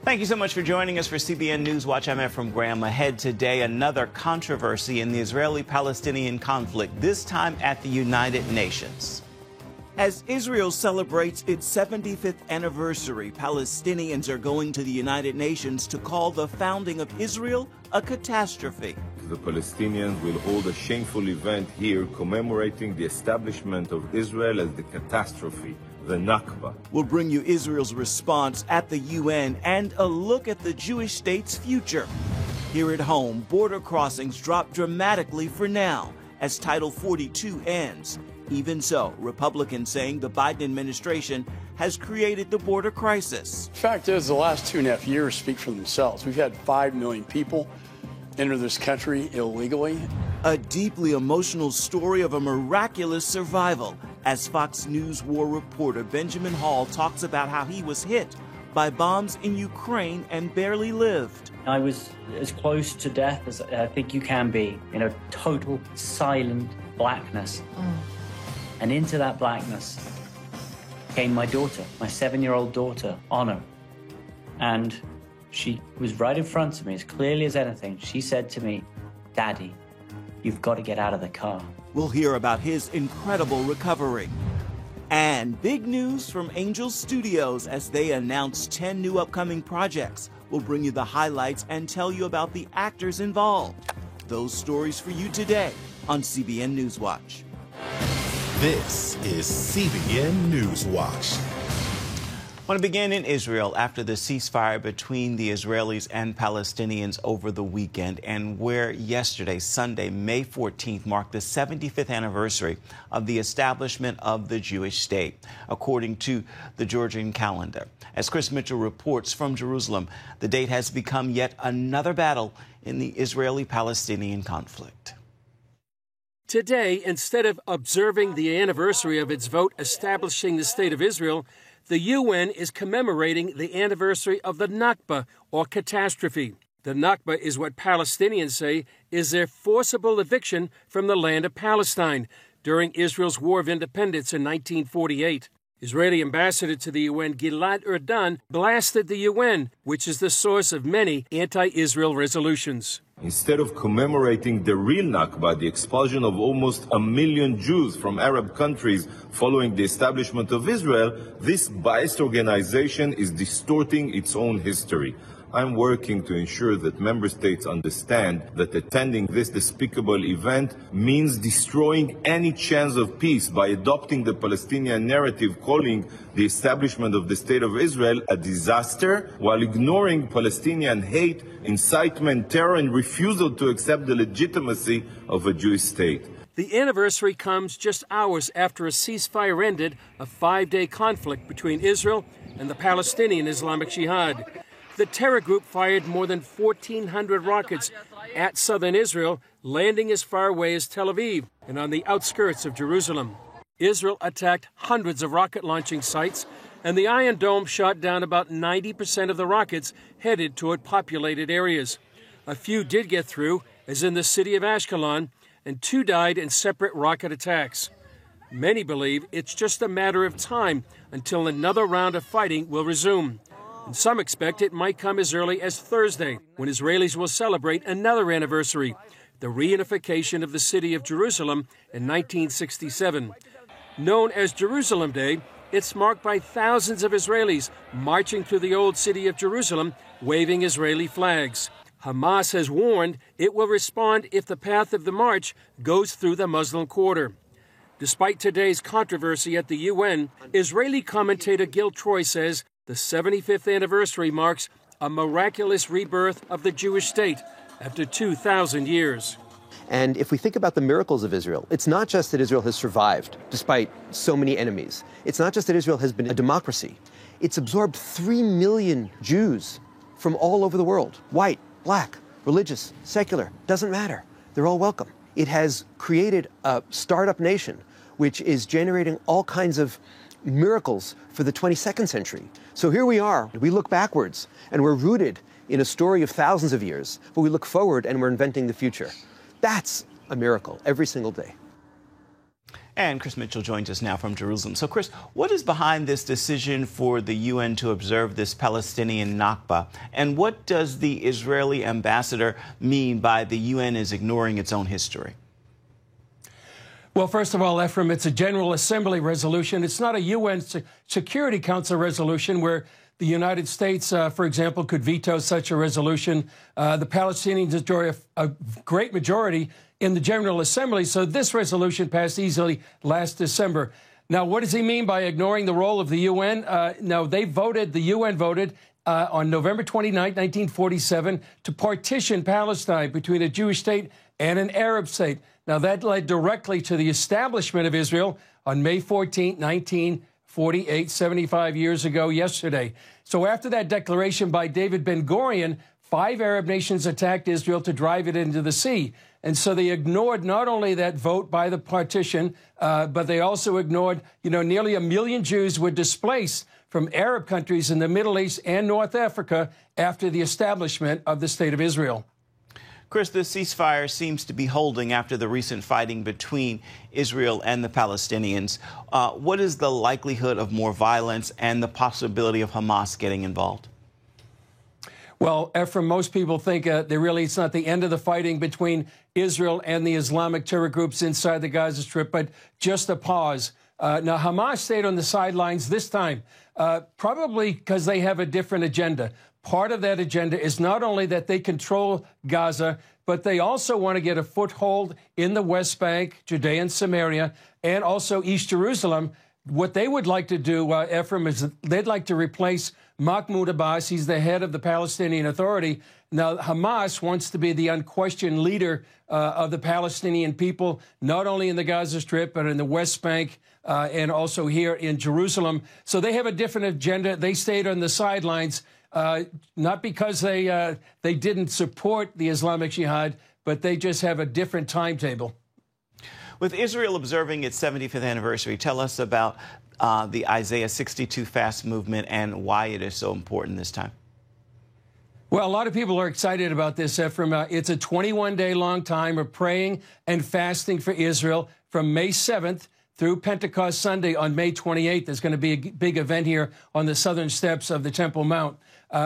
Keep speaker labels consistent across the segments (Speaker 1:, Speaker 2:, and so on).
Speaker 1: Thank you so much for joining us for CBN NewsWatch. I'm Ephraim Graham. Ahead today, another controversy in the Israeli-Palestinian conflict, this time at the United Nations. As Israel celebrates its 75th anniversary, Palestinians are going to the United Nations to call the founding of Israel a catastrophe.
Speaker 2: The Palestinians will hold a shameful event here commemorating the establishment of Israel as the catastrophe, the Nakba.
Speaker 1: We'll bring you Israel's response at the UN and a look at the Jewish state's future. Here at home, border crossings drop dramatically for now as Title 42 ends. Even so, Republicans saying the Biden administration has created the border crisis.
Speaker 3: The fact is, the last 2.5 years speak for themselves. We've had 5 million people enter this country illegally.
Speaker 1: A deeply emotional story of a miraculous survival as Fox News war reporter Benjamin Hall talks about how he was hit by bombs in Ukraine and barely lived.
Speaker 4: I was as close to death as I think you can be, in a total silent blackness. And into that blackness came my daughter, my 7-year-old daughter, Honor. And she was right in front of me, as clearly as anything. She said to me, "Daddy, you've got to get out of the car."
Speaker 1: We'll hear about his incredible recovery. And big news from Angel Studios as they announce 10 new upcoming projects. We'll bring you the highlights and tell you about the actors involved. Those stories for you today on CBN NewsWatch.
Speaker 5: This is CBN NewsWatch.
Speaker 1: I want to begin in Israel after the ceasefire between the Israelis and Palestinians over the weekend, and where yesterday, Sunday, May 14th, marked the 75th anniversary of the establishment of the Jewish state, according to the Georgian calendar. As Chris Mitchell reports from Jerusalem, the date has become yet another battle in the Israeli-Palestinian conflict.
Speaker 6: Today, instead of observing the anniversary of its vote establishing the State of Israel, the UN is commemorating the anniversary of the Nakba, or catastrophe. The Nakba is what Palestinians say is their forcible eviction from the land of Palestine during Israel's War of Independence in 1948. Israeli ambassador to the UN, Gilad Erdan, blasted the UN, which is the source of many anti-Israel resolutions.
Speaker 2: Instead of commemorating the real Nakba, the expulsion of almost 1 million Jews from Arab countries following the establishment of Israel, this biased organization is distorting its own history. I'm working to ensure that member states understand that attending this despicable event means destroying any chance of peace by adopting the Palestinian narrative, calling the establishment of the State of Israel a disaster, while ignoring Palestinian hate, incitement, terror, and refusal to accept the legitimacy of a Jewish state.
Speaker 6: The anniversary comes just hours after a ceasefire ended a 5-day conflict between Israel and the Palestinian Islamic Jihad. The terror group fired more than 1,400 rockets at southern Israel, landing as far away as Tel Aviv and on the outskirts of Jerusalem. Israel attacked hundreds of rocket launching sites, and the Iron Dome shot down about 90% of the rockets headed toward populated areas. A few did get through, as in the city of Ashkelon, and 2 died in separate rocket attacks. Many believe it's just a matter of time until another round of fighting will resume. And some expect it might come as early as Thursday, when Israelis will celebrate another anniversary, the reunification of the city of Jerusalem in 1967. Known as Jerusalem Day, it's marked by thousands of Israelis marching through the old city of Jerusalem, waving Israeli flags. Hamas has warned it will respond if the path of the march goes through the Muslim quarter. Despite today's controversy at the UN, Israeli commentator Gil Troy says the 75th anniversary marks a miraculous rebirth of the Jewish state after 2,000 years.
Speaker 7: And if we think about the miracles of Israel, it's not just that Israel has survived despite so many enemies. It's not just that Israel has been a democracy. It's absorbed 3 million Jews from all over the world. White, black, religious, secular, doesn't matter. They're all welcome. It has created a startup nation which is generating all kinds of miracles for the 22nd century. So here we are. We look backwards, and we're rooted in a story of thousands of years, but we look forward and we're inventing the future. That's a miracle every single day.
Speaker 1: And Chris Mitchell joins us now from Jerusalem. So, Chris, what is behind this decision for the UN to observe this Palestinian Nakba? And what does the Israeli ambassador mean by the UN is ignoring its own history?
Speaker 6: Well, first of all, Ephraim, it's a General Assembly resolution. It's not a UN Security Council resolution where the United States, for example, could veto such a resolution. The Palestinians enjoy a great majority in the General Assembly, so this resolution passed easily last December. Now, what does he mean by ignoring the role of the UN? No, the UN voted on November 29, 1947, to partition Palestine between a Jewish state and an Arab state. Now, that led directly to the establishment of Israel on May 14, 1948, 75 years ago yesterday. So after that declaration by David Ben-Gurion, 5 Arab nations attacked Israel to drive it into the sea. And so they ignored not only that vote by the partition, but they also ignored, nearly 1 million Jews were displaced from Arab countries in the Middle East and North Africa after the establishment of the State of Israel.
Speaker 1: Chris, the ceasefire seems to be holding after the recent fighting between Israel and the Palestinians. What is the likelihood of more violence and the possibility of Hamas getting involved?
Speaker 6: Well, Ephraim, most people think it's not the end of the fighting between Israel and the Islamic terror groups inside the Gaza Strip, but just a pause. Now, Hamas stayed on the sidelines this time, probably because they have a different agenda. Part of that agenda is not only that they control Gaza, but they also want to get a foothold in the West Bank, Judea and Samaria, and also East Jerusalem. What they would like to do, Ephraim, is they'd like to replace Mahmoud Abbas. He's the head of the Palestinian Authority. Now, Hamas wants to be the unquestioned leader of the Palestinian people, not only in the Gaza Strip, but in the West Bank and also here in Jerusalem. So they have a different agenda. They stayed on the sidelines, not because they didn't support the Islamic Jihad, but they just have a different timetable.
Speaker 1: With Israel observing its 75th anniversary, tell us about the Isaiah 62 fast movement and why it is so important this time.
Speaker 6: Well, a lot of people are excited about this, Ephraim. It's a 21-day long time of praying and fasting for Israel from May 7th through Pentecost Sunday on May 28th. There's going to be a big event here on the southern steps of the Temple Mount.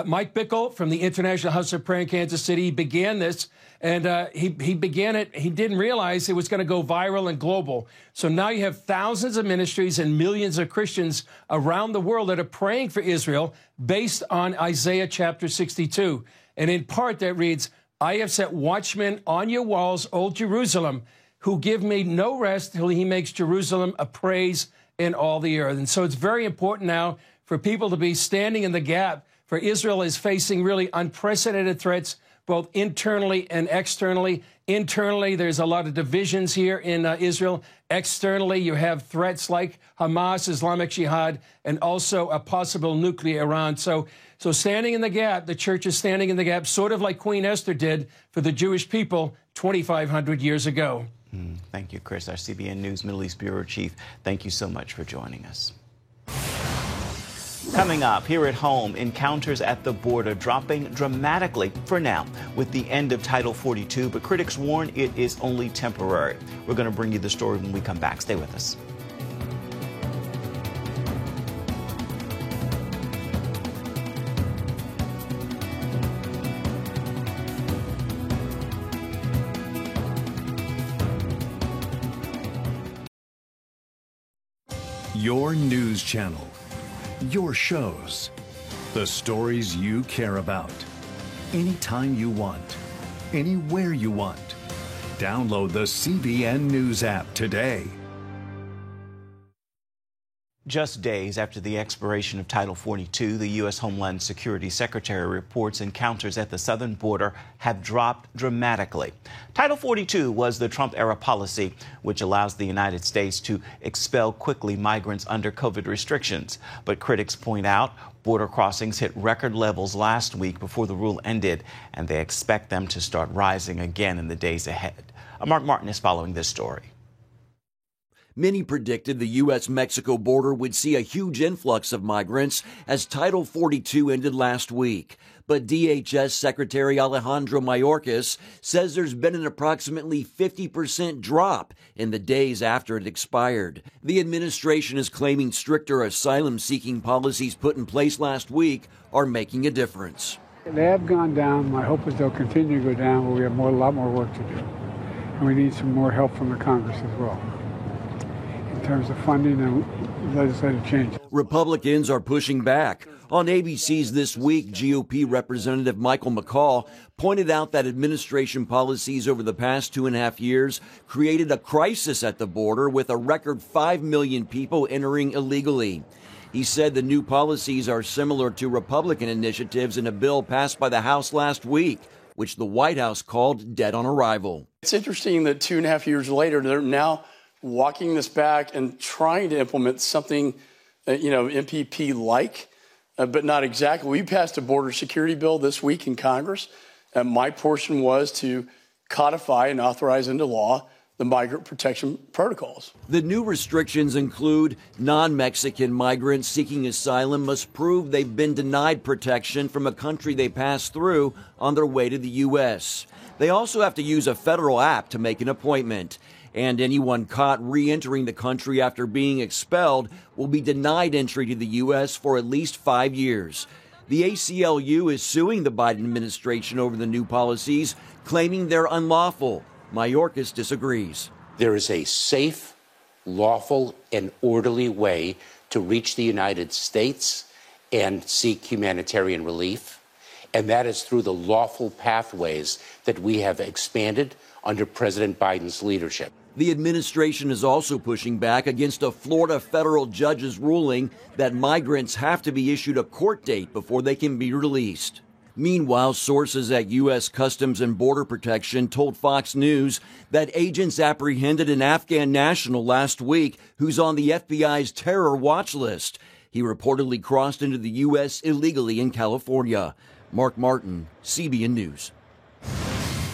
Speaker 6: Mike Bickle from the International House of Prayer in Kansas City began this, and he began it. He didn't realize it was going to go viral and global. So now you have thousands of ministries and millions of Christians around the world that are praying for Israel based on Isaiah chapter 62. And in part that reads, "I have set watchmen on your walls, O Jerusalem, who give me no rest till he makes Jerusalem a praise in all the earth." And so it's very important now for people to be standing in the gap, for Israel is facing really unprecedented threats, both internally and externally. Internally, there's a lot of divisions here in Israel. Externally, you have threats like Hamas, Islamic Jihad, and also a possible nuclear Iran. So standing in the gap, the church is standing in the gap, sort of like Queen Esther did for the Jewish people 2,500 years ago.
Speaker 1: Thank you, Chris, our CBN News Middle East Bureau Chief. Thank you so much for joining us. Coming up, here at home, encounters at the border dropping dramatically for now with the end of Title 42, but critics warn it is only temporary. We're going to bring you the story when we come back. Stay with us.
Speaker 8: Your news channel. Your shows. The stories you care about. Anytime you want. Anywhere you want. Download the CBN News app today.
Speaker 1: Just days after the expiration of Title 42, the U.S. Homeland Security Secretary reports encounters at the southern border have dropped dramatically. Title 42 was the Trump-era policy, which allows the United States to expel quickly migrants under COVID restrictions. But critics point out border crossings hit record levels last week before the rule ended, and they expect them to start rising again in the days ahead. Mark Martin is following this story.
Speaker 9: Many predicted the U.S.-Mexico border would see a huge influx of migrants as Title 42 ended last week. But DHS Secretary Alejandro Mayorkas says there's been an approximately 50% drop in the days after it expired. The administration is claiming stricter asylum-seeking policies put in place last week are making a difference.
Speaker 10: They have gone down. My hope is they'll continue to go down, but we have a lot more work to do. And we need some more help from the Congress as well, in terms of funding and legislative change.
Speaker 9: Republicans are pushing back. On ABC's This Week, GOP Representative Michael McCall pointed out that administration policies over the past 2.5 years created a crisis at the border with a record 5 million people entering illegally. He said the new policies are similar to Republican initiatives in a bill passed by the House last week, which the White House called dead on arrival.
Speaker 3: It's interesting that 2.5 years later, they're now walking this back and trying to implement something, MPP-like, but not exactly. We passed a border security bill this week in Congress. My portion was to codify and authorize into law the migrant protection protocols.
Speaker 9: The new restrictions include non-Mexican migrants seeking asylum must prove they've been denied protection from a country they passed through on their way to the U.S. They also have to use a federal app to make an appointment. And anyone caught re-entering the country after being expelled will be denied entry to the U.S. for at least 5 years. The ACLU is suing the Biden administration over the new policies, claiming they're unlawful. Mayorkas disagrees.
Speaker 11: There is a safe, lawful, and orderly way to reach the United States and seek humanitarian relief, and that is through the lawful pathways that we have expanded under President Biden's leadership.
Speaker 9: The administration is also pushing back against a Florida federal judge's ruling that migrants have to be issued a court date before they can be released. Meanwhile, sources at U.S. Customs and Border Protection told Fox News that agents apprehended an Afghan national last week who's on the FBI's terror watch list. He reportedly crossed into the U.S. illegally in California. Mark Martin, CBN News.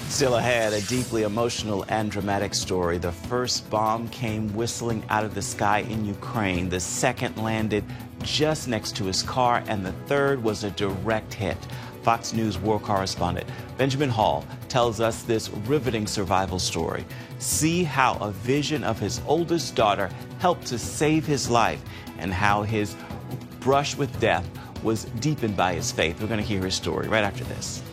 Speaker 1: Still ahead, a deeply emotional and dramatic story. The first bomb came whistling out of the sky in Ukraine. The second landed just next to his car, and the third was a direct hit. Fox News war correspondent Benjamin Hall tells us this riveting survival story. See how a vision of his oldest daughter helped to save his life and how his brush with death was deepened by his faith. We're going to hear his story right after this.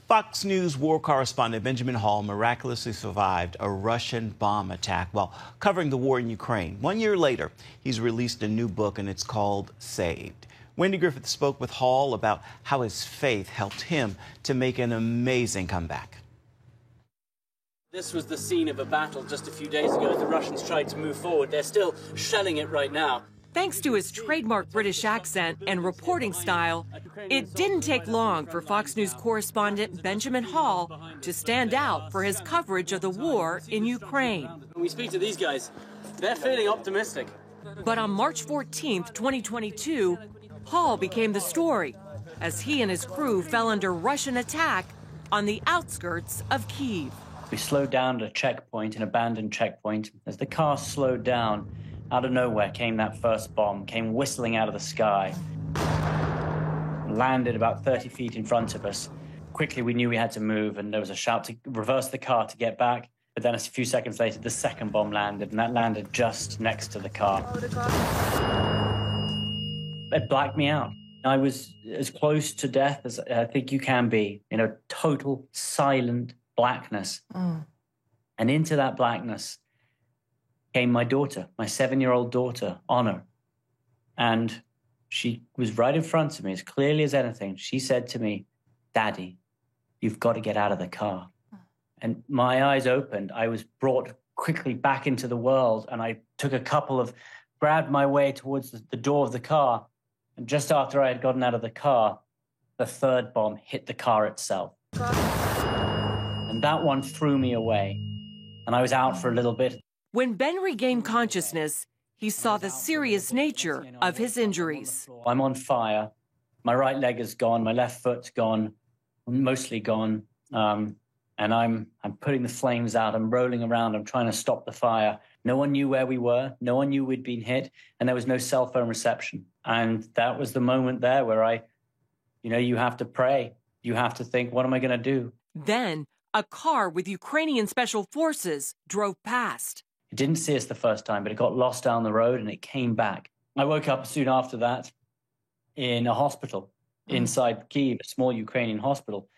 Speaker 1: Fox News war correspondent Benjamin Hall miraculously survived a Russian bomb attack while covering the war in Ukraine. 1 year later, he's released a new book, and it's called Saved. Wendy Griffith spoke with Hall about how his faith helped him to make an amazing comeback.
Speaker 4: This was the scene of a battle just a few days ago as the Russians tried to move forward. They're still shelling it right now.
Speaker 12: Thanks to his trademark British accent and reporting style, it didn't take long for Fox News correspondent Benjamin Hall to stand out for his coverage of the war in Ukraine.
Speaker 4: When we speak to these guys, they're feeling optimistic.
Speaker 12: But on March 14th, 2022, Hall became the story as he and his crew fell under Russian attack on the outskirts of Kyiv.
Speaker 4: We slowed down at a checkpoint, an abandoned checkpoint. As the car slowed down, out of nowhere came that first bomb, came whistling out of the sky, landed about 30 feet in front of us. Quickly, we knew we had to move, and there was a shout to reverse the car to get back. But then a few seconds later, the second bomb landed, and that landed just next to the car. It blacked me out. I was as close to death as I think you can be, total silent blackness. And into that blackness came my daughter, my 7-year-old daughter, Honor. And she was right in front of me, as clearly as anything. She said to me, "Daddy, you've got to get out of the car." And my eyes opened. I was brought quickly back into the world, and I grabbed my way towards the door of the car. And just after I had gotten out of the car, the third bomb hit the car itself. And And that one threw me away. And I was out for a little bit.
Speaker 12: When Ben regained consciousness, he saw the serious nature of his injuries.
Speaker 4: I'm on fire. My right leg is gone. My left foot's gone, mostly gone. And I'm putting the flames out. I'm rolling around. I'm trying to stop the fire. No one knew where we were. No one knew we'd been hit. And there was no cell phone reception. And that was the moment there where you have to pray. You have to think, what am I going to do?
Speaker 12: Then a car with Ukrainian special forces drove past.
Speaker 4: It didn't see us the first time, but it got lost down the road and it came back. I woke up soon after that in a hospital inside Kyiv, a small Ukrainian hospital.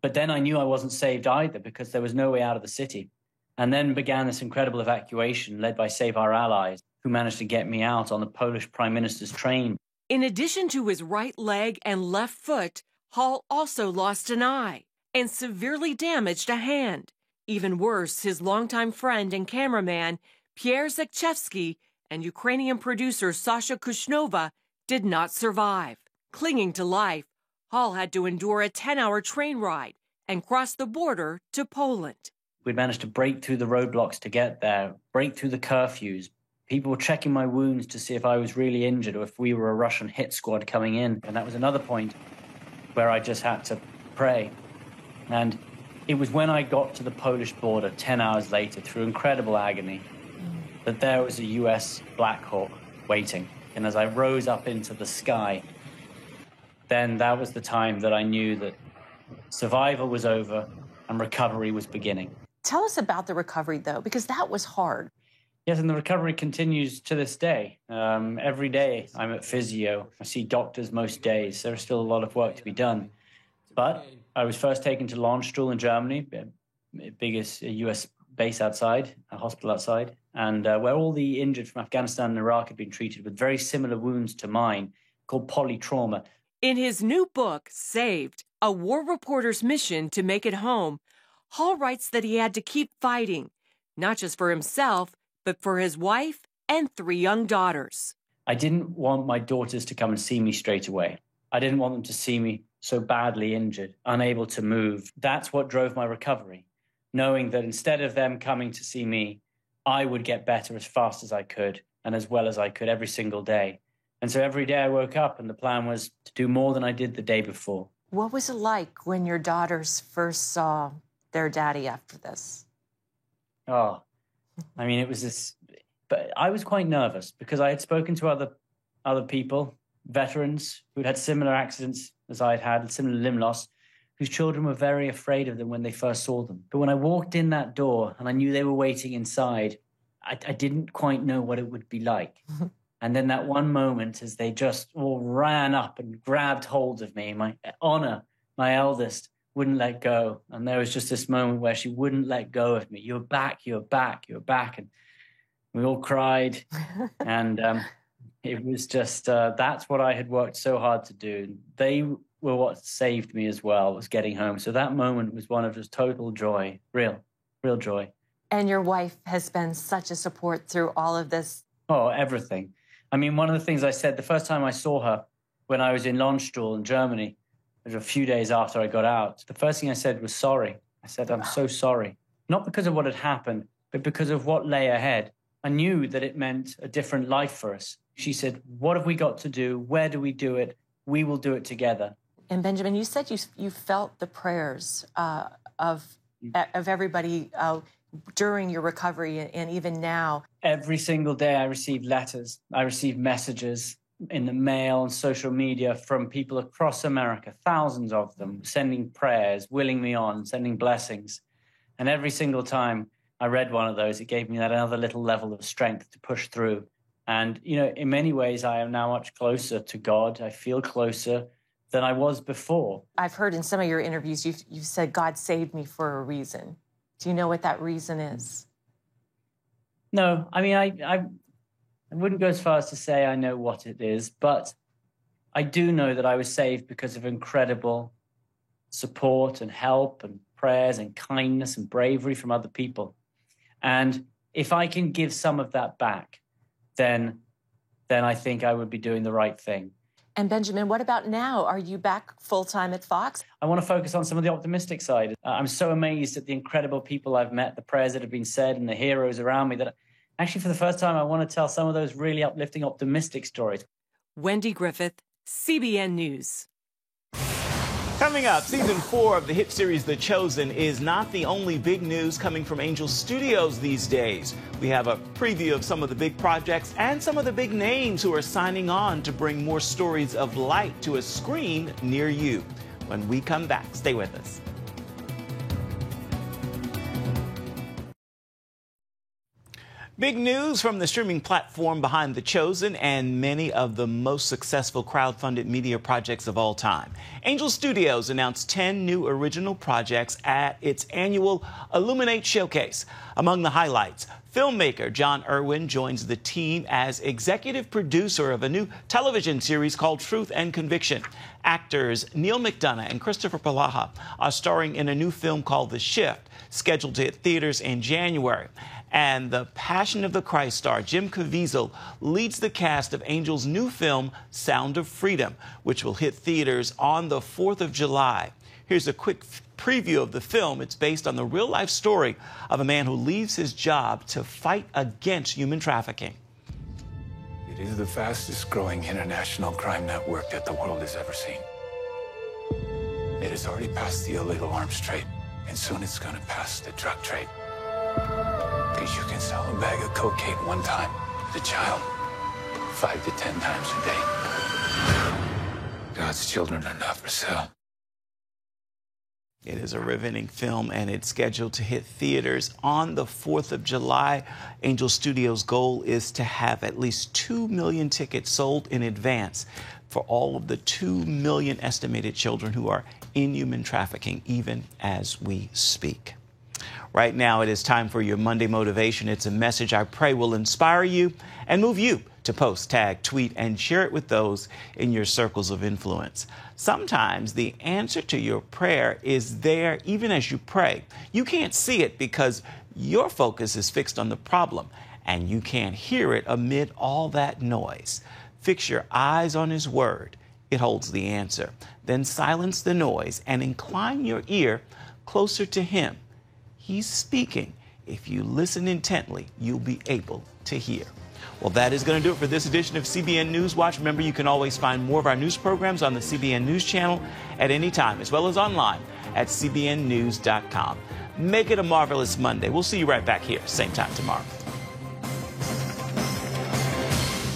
Speaker 4: But then I knew I wasn't saved either because there was no way out of the city. And then began this incredible evacuation led by Save Our Allies, who managed to get me out on the Polish Prime Minister's train.
Speaker 12: In addition to his right leg and left foot, Hall also lost an eye and severely damaged a hand. Even worse, his longtime friend and cameraman, Pierre Zakchevsky, and Ukrainian producer Sasha Kushnova did not survive. Clinging to life, Hall had to endure a 10-hour train ride and cross the border to Poland.
Speaker 4: We'd managed to break through the roadblocks to get there, break through the curfews. People were checking my wounds to see if I was really injured or if we were a Russian hit squad coming in. And that was another point where I just had to pray. And it was when I got to the Polish border 10 hours later, through incredible agony, that there was a US Black Hawk waiting. And as I rose up into the sky, then that was the time that I knew that survival was over and recovery was beginning.
Speaker 13: Tell us about the recovery, though, because that was hard.
Speaker 4: Yes, and the recovery continues to this day. Every day I'm at physio. I see doctors most days. There's still a lot of work to be done. But I was first taken to Landstuhl in Germany, biggest US base outside, a hospital outside, and where all the injured from Afghanistan and Iraq had been treated with very similar wounds to mine, called polytrauma.
Speaker 12: In his new book, Saved, A War Reporter's Mission to Make It Home, Hall writes that he had to keep fighting, not just for himself, but for his wife and 3 young daughters.
Speaker 4: I didn't want my daughters to come and see me straight away. I didn't want them to see me so badly injured, unable to move. That's what drove my recovery, knowing that instead of them coming to see me, I would get better as fast as I could and as well as I could every single day. And so every day I woke up and the plan was to do more than I did the day before.
Speaker 13: What was it like when your daughters first saw their daddy after this?
Speaker 4: Oh, I mean, it was this, but I was quite nervous because I had spoken to other people, veterans who'd had similar accidents as I'd had, similar limb loss, whose children were very afraid of them when they first saw them. But when I walked in that door and I knew they were waiting inside, I didn't quite know what it would be like. And then that one moment as they just all ran up and grabbed hold of me, my Honor, my eldest, wouldn't let go. And there was just this moment where she wouldn't let go of me. You're back, you're back, you're back. And we all cried. And it was just, that's what I had worked so hard to do. They were what saved me as well, was getting home. So that moment was one of just total joy, real joy.
Speaker 13: And your wife has been such a support through all of this.
Speaker 4: Oh, everything. I mean, one of the things I said the first time I saw her when I was in Landstuhl in Germany, it was a few days after I got out, the first thing I said was sorry. I said, I'm so sorry. Not because of what had happened, but because of what lay ahead. I knew that it meant a different life for us. She said, what have we got to do? Where do we do it? We will do it together.
Speaker 13: And Benjamin, you said you felt the prayers of everybody during your recovery and even now.
Speaker 4: Every single day I received letters. I received messages in the mail and social media from people across America, thousands of them, sending prayers, willing me on, sending blessings. And every single time I read one of those, it gave me that another little level of strength to push through. And, you know, in many ways, I am now much closer to God. I feel closer than I was before.
Speaker 13: I've heard in some of your interviews, you've said God saved me for a reason. Do you know what that reason is?
Speaker 4: No, I mean, I wouldn't go as far as to say I know what it is, but I do know that I was saved because of incredible support and help and prayers and kindness and bravery from other people. And if I can give some of that back, then I think I would be doing the right thing.
Speaker 13: And Benjamin, what about now? Are you back full-time at Fox?
Speaker 4: I want to focus on some of the optimistic side. I'm so amazed at the incredible people I've met, the prayers that have been said, and the heroes around me that actually for the first time I want to tell some of those really uplifting, optimistic stories.
Speaker 12: Wendy Griffith, CBN News.
Speaker 1: Coming up, Season 4 of the hit series The Chosen is not the only big news coming from Angel Studios these days. We have a preview of some of the big projects and some of the big names who are signing on to bring more stories of light to a screen near you. When we come back, stay with us. Big news from the streaming platform behind The Chosen and many of the most successful crowdfunded media projects of all time. Angel Studios announced 10 new original projects at its annual Illuminate showcase. Among the highlights, filmmaker John Irwin joins the team as executive producer of a new television series called Truth and Conviction. Actors Neil McDonough and Christopher Palaha are starring in a new film called The Shift, scheduled to hit theaters in January. And the Passion of the Christ star Jim Caviezel leads the cast of Angel's new film, Sound of Freedom, which will hit theaters on the 4th of July. Here's a quick preview of the film. It's based on the real-life story of a man who leaves his job to fight against human trafficking.
Speaker 14: It is the fastest-growing international crime network that the world has ever seen. It has already passed the illegal arms trade, and soon it's going to pass the drug trade. Because you can sell a bag of cocaine one time to a child 5 to 10 times a day. God's children are not for sale.
Speaker 1: It is a riveting film, and it's scheduled to hit theaters on the 4th of July. Angel Studios' goal is to have at least 2 million tickets sold in advance for all of the 2 million estimated children who are in human trafficking, even as we speak. Right now, it is time for your Monday Motivation. It's a message I pray will inspire you and move you to post, tag, tweet, and share it with those in your circles of influence. Sometimes the answer to your prayer is there even as you pray. You can't see it because your focus is fixed on the problem, and you can't hear it amid all that noise. Fix your eyes on His Word. It holds the answer. Then silence the noise and incline your ear closer to Him. He's speaking. If you listen intently, you'll be able to hear. Well, that is going to do it for this edition of CBN NewsWatch. Remember, you can always find more of our news programs on the CBN News channel at any time, as well as online at cbnnews.com. Make it a marvelous Monday. We'll see you right back here, same time tomorrow.